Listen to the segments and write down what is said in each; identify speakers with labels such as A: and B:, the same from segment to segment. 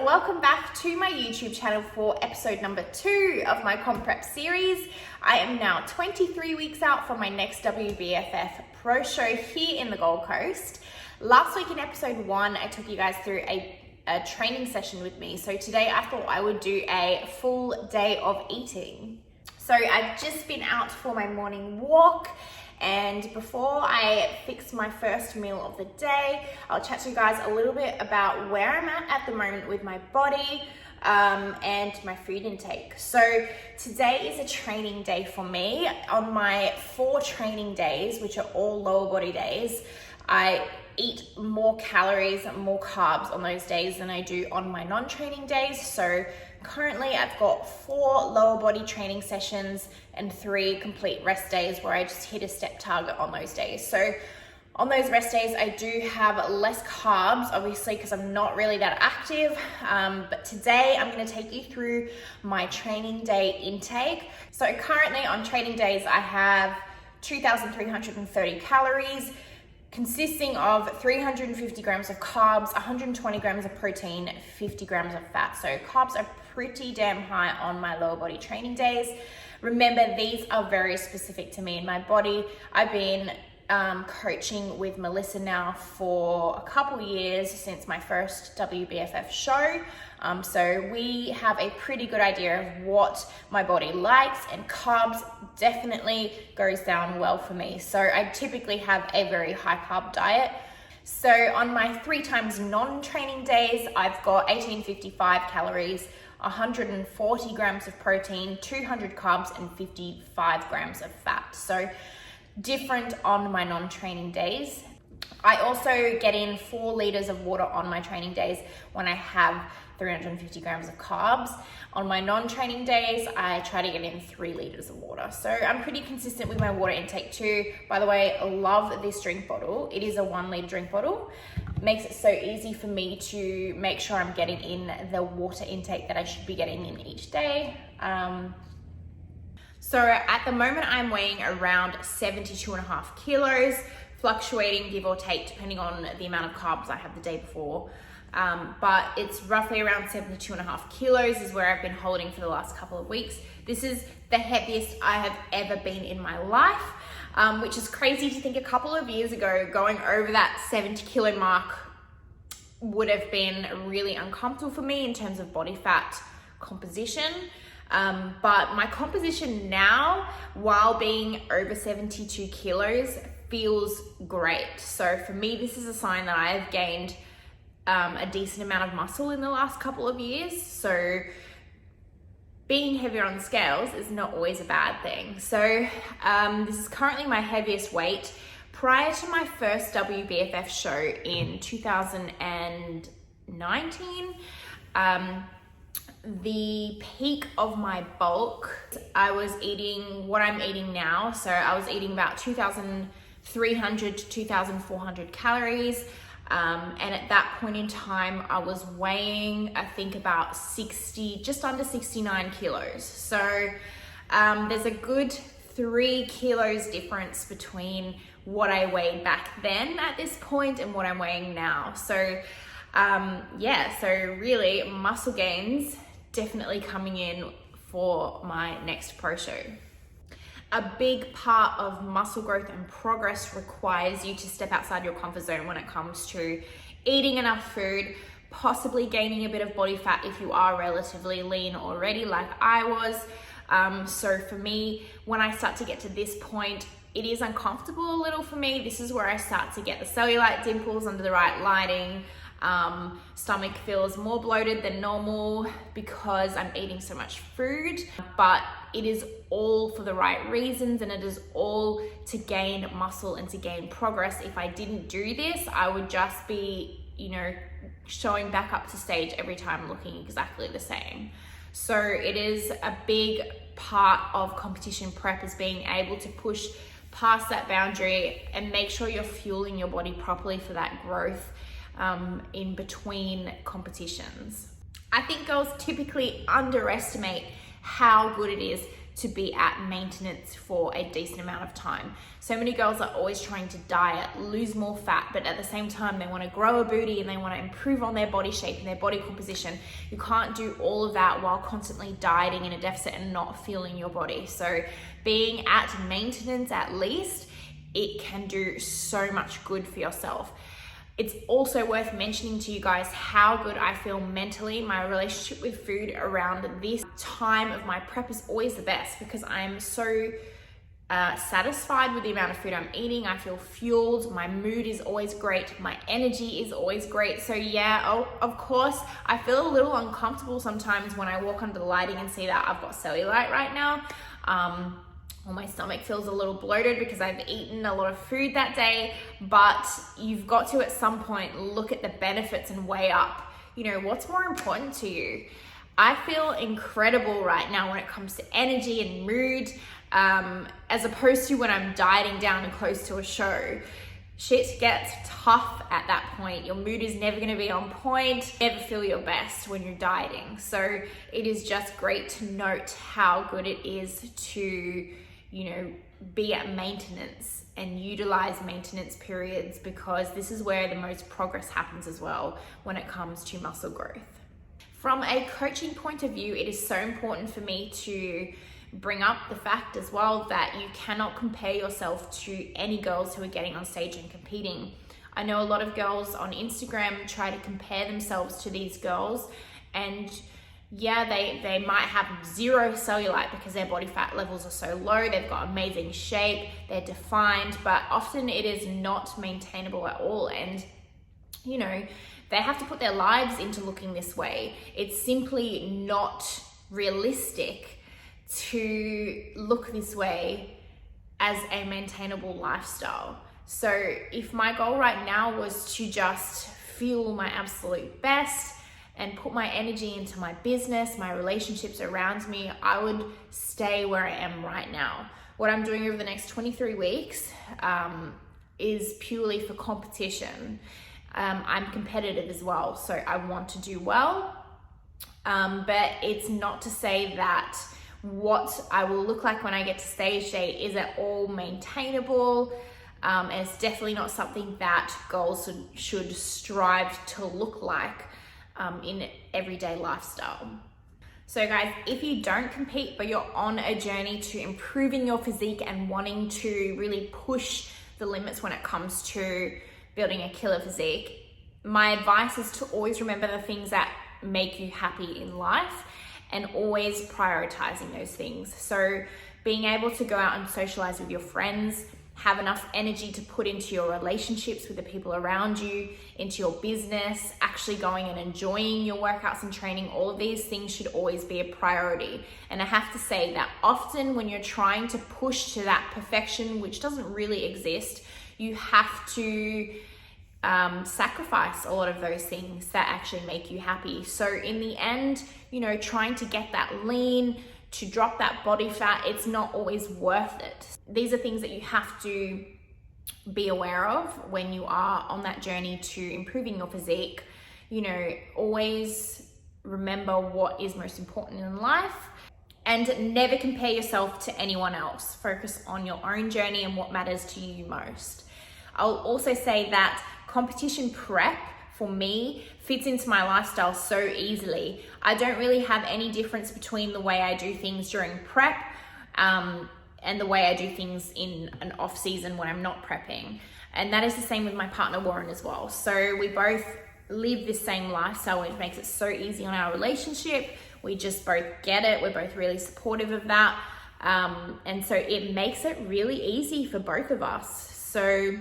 A: welcome back to my YouTube channel for episode number 2 of my comp prep series. I am now 23 weeks out from my next WBFF Pro show here in the Gold Coast. Last week in episode 1, I took you guys through a training session with me. So today I thought I would do a full day of eating. So I've just been out for my morning walk, and before I fix my first meal of the day, I'll chat to you guys a little bit about where I'm at the moment with my body and my food intake. So today is a training day for me. On my 4 training days, which are all lower body days, I eat more calories, more carbs on those days than I do on my non-training days. So currently I've got 4 lower body training sessions and 3 complete rest days where I just hit a step target on those days. So on those rest days, I do have less carbs, obviously, because I'm not really that active. But today I'm going to take you through my training day intake. So currently on training days, I have 2,330 calories, consisting of 350 grams of carbs, 120 grams of protein, 50 grams of fat. So carbs are pretty damn high on my lower body training days. Remember, these are very specific to me and my body. I've been coaching with Melissa now for a couple years, since my first WBFF show. So we have a pretty good idea of what my body likes, and carbs definitely goes down well for me. So I typically have a very high carb diet. So on my 3 times non-training days, I've got 1855 calories, 140 grams of protein, 200 carbs, and 55 grams of fat. So different on my non-training days. I also get in 4 liters of water on my training days when I have 350 grams of carbs. On my non-training days, I try to get in 3 liters of water. So I'm pretty consistent with my water intake too. By the way, I love this drink bottle. It is a 1 liter drink bottle. It makes it so easy for me to make sure I'm getting in the water intake that I should be getting in each day. So at the moment, I'm weighing around 72.5 kilos, fluctuating give or take depending on the amount of carbs I have the day before. But it's roughly around 72.5 kilos is where I've been holding for the last couple of weeks. This is the heaviest I have ever been in my life, which is crazy to think. A couple of years ago, going over that 70 kilo mark would have been really uncomfortable for me in terms of body fat composition. But my composition now, while being over 72 kilos, feels great. So for me, this is a sign that I have gained a decent amount of muscle in the last couple of years. So being heavier on the scales is not always a bad thing. So this is currently my heaviest weight. Prior to my first WBFF show in 2019, the peak of my bulk, I was eating what I'm eating now. So I was eating about 2,300 to 2,400 calories. And at that point in time, I was weighing, I think, about just under 69 kilos. So there's a good 3 kilos difference between what I weighed back then at this point and what I'm weighing now. So so really muscle gains definitely coming in for my next pro show. A big part of muscle growth and progress requires you to step outside your comfort zone when it comes to eating enough food, possibly gaining a bit of body fat if you are relatively lean already, like I was. So for me, when I start to get to this point, it is uncomfortable a little for me. This is where I start to get the cellulite dimples under the right lighting. Stomach feels more bloated than normal because I'm eating so much food, but it is all for the right reasons, and it is all to gain muscle and to gain progress. If I didn't do this, I would just be, showing back up to stage every time looking exactly the same. So it is a big part of competition prep, is being able to push past that boundary and make sure you're fueling your body properly for that growth in between competitions. I think girls typically underestimate how good it is to be at maintenance for a decent amount of time. So many girls are always trying to diet, lose more fat, but at the same time, they want to grow a booty and they want to improve on their body shape and their body composition. You can't do all of that while constantly dieting in a deficit and not feeling your body. So being at maintenance at least, it can do so much good for yourself. It's also worth mentioning to you guys how good I feel mentally. My relationship with food around this time of my prep is always the best because I'm so satisfied with the amount of food I'm eating. I feel fueled. My mood is always great. My energy is always great. So yeah, of course, I feel a little uncomfortable sometimes when I walk under the lighting and see that I've got cellulite right now. Or my stomach feels a little bloated because I've eaten a lot of food that day, but you've got to at some point look at the benefits and weigh up, you know, what's more important to you. I feel incredible right now when it comes to energy and mood, as opposed to when I'm dieting down and close to a show. Shit gets tough at that point. Your mood is never going to be on point. You never feel your best when you're dieting. So it is just great to note how good it is to, you know, be at maintenance and utilize maintenance periods, because this is where the most progress happens as well when it comes to muscle growth. From a coaching point of view, it is so important for me to bring up the fact as well that you cannot compare yourself to any girls who are getting on stage and competing. I know a lot of girls on Instagram try to compare themselves to these girls, and yeah, they might have zero cellulite because their body fat levels are so low, they've got amazing shape, they're defined, but often it is not maintainable at all. And you know, they have to put their lives into looking this way. It's simply not realistic to look this way as a maintainable lifestyle. So if my goal right now was to just feel my absolute best and put my energy into my business, my relationships around me, I would stay where I am right now. What I'm doing over the next 23 weeks is purely for competition. I'm competitive as well, so I want to do well, but it's not to say that what I will look like when I get to stage day is at all maintainable. And it's definitely not something that girls should strive to look like in everyday lifestyle. So guys, if you don't compete but you're on a journey to improving your physique and wanting to really push the limits when it comes to building a killer physique, my advice is to always remember the things that make you happy in life and always prioritizing those things. So being able to go out and socialize with your friends, have enough energy to put into your relationships with the people around you, into your business, actually going and enjoying your workouts and training, all of these things should always be a priority. And I have to say that often when you're trying to push to that perfection, which doesn't really exist, you have to sacrifice a lot of those things that actually make you happy. So in the end, you know, trying to get that lean, to drop that body fat, it's not always worth it. These are things that you have to be aware of when you are on that journey to improving your physique. You know, always remember what is most important in life and never compare yourself to anyone else. Focus on your own journey and what matters to you most. I'll also say that competition prep for me fits into my lifestyle so easily. I don't really have any difference between the way I do things during prep and the way I do things in an off season when I'm not prepping. And that is the same with my partner Warren as well. So we both live this same lifestyle, which makes it so easy on our relationship. We just both get it. We're both really supportive of that. And so it makes it really easy for both of us. So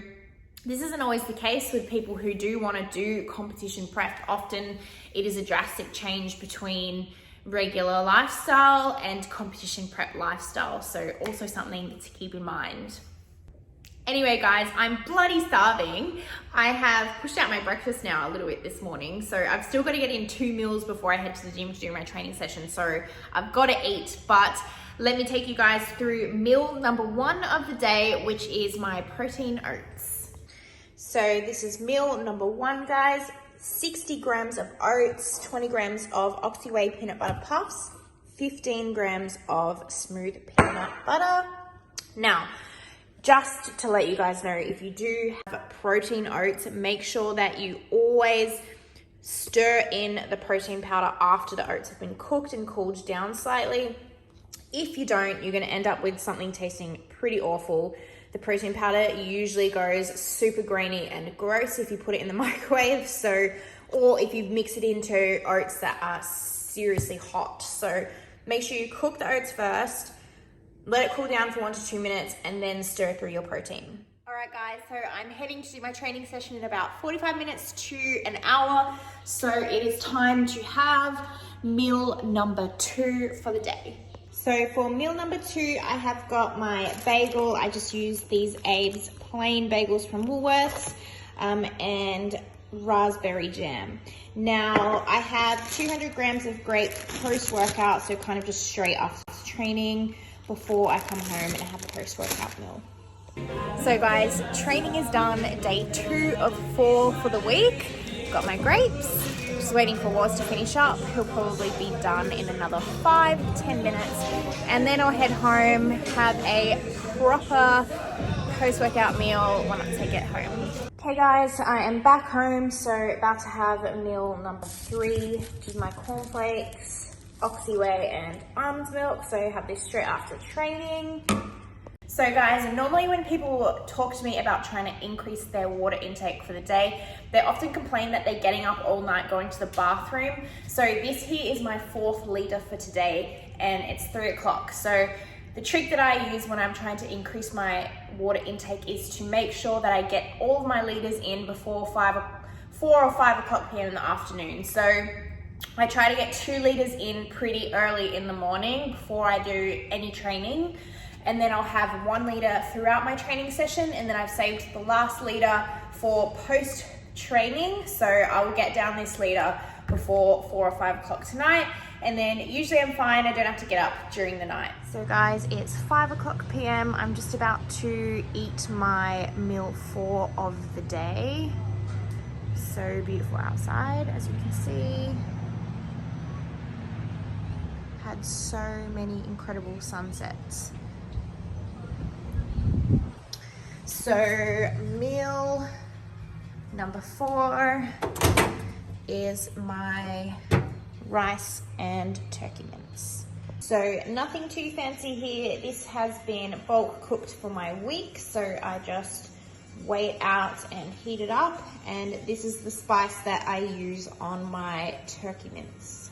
A: this isn't always the case with people who do want to do competition prep. Often it is a drastic change between regular lifestyle and competition prep lifestyle. So also something to keep in mind. Anyway, guys, I'm bloody starving. I have pushed out my breakfast now a little bit this morning. So I've still got to get in 2 meals before I head to the gym to do my training session. So I've got to eat, but let me take you guys through meal number 1 of the day, which is my protein oats. So this is meal number 1, guys. 60 grams of oats, 20 grams of Oxy Whey peanut butter puffs, 15 grams of smooth peanut butter. Now, just to let you guys know, if you do have protein oats, make sure that you always stir in the protein powder after the oats have been cooked and cooled down slightly. If you don't, you're gonna end up with something tasting pretty awful. The protein powder usually goes super grainy and gross if you put it in the microwave, or if you mix it into oats that are seriously hot. So make sure you cook the oats first, let it cool down for 1 to 2 minutes, and then stir through your protein. All right, guys, so I'm heading to do my training session in about 45 minutes to an hour. So it is time to have meal number 2 for the day. So for meal number 2, I have got my bagel. I just used these Abe's plain bagels from Woolworths and raspberry jam. Now I have 200 grams of grape post-workout, so kind of just straight after training before I come home and have a post-workout meal. So guys, training is done, day 2 of 4 for the week. Got my grapes, just waiting for Waz to finish up. He'll probably be done in another 5-10 minutes. And then I'll head home, have a proper post-workout meal once I get home. Okay guys, I am back home, so about to have meal number 3, which is my cornflakes, Oxy Whey and almond milk. So I have this straight after training. So guys, normally when people talk to me about trying to increase their water intake for the day, they often complain that they're getting up all night going to the bathroom. So this here is my 4th liter for today, and it's 3 o'clock. So the trick that I use when I'm trying to increase my water intake is to make sure that I get all of my liters in before 4 or 5 o'clock p.m. in the afternoon. So I try to get 2 liters in pretty early in the morning before I do any training. And then I'll have 1 liter throughout my training session, and then I've saved the last liter for post-training. So I will get down this liter before 4 or 5 o'clock tonight, and then usually I'm fine. I don't have to get up during the night. So guys, it's 5 o'clock p.m. I'm just about to eat my meal 4 of the day. So beautiful outside, as you can see. Had so many incredible sunsets. So meal number 4 is my rice and turkey mince. So nothing too fancy here. This has been bulk cooked for my week, so I just weigh it out and heat it up, and this is the spice that I use on my turkey mince.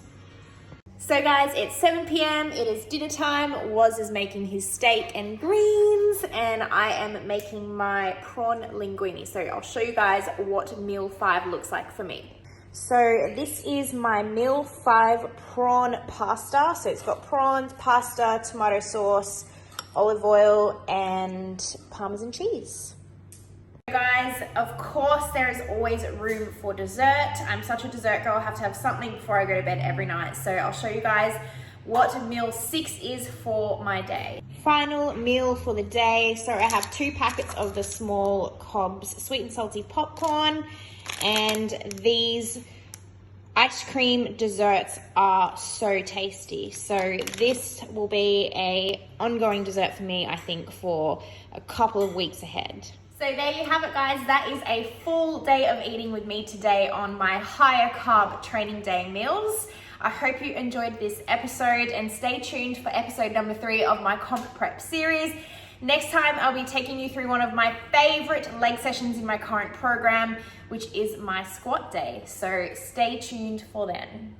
A: So guys, it's 7 p.m. It is dinner time. Waz is making his steak and greens, and I am making my prawn linguine. So I'll show you guys what meal 5 looks like for me. So this is my meal 5 prawn pasta. So it's got prawns, pasta, tomato sauce, olive oil, and Parmesan cheese. Guys, of course there is always room for dessert. I'm such a dessert girl. I have to have something before I go to bed every night. So I'll show you guys what meal 6 is for my day. Final meal for the day. So I have 2 packets of the small Cobb's sweet and salty popcorn, and these ice cream desserts are so tasty. So this will be a ongoing dessert for me, I think, for a couple of weeks ahead. So there you have it, guys. That is a full day of eating with me today on my higher carb training day meals. I hope you enjoyed this episode, and stay tuned for episode number 3 of my comp prep series. Next time, I'll be taking you through one of my favorite leg sessions in my current program, which is my squat day. So stay tuned for then.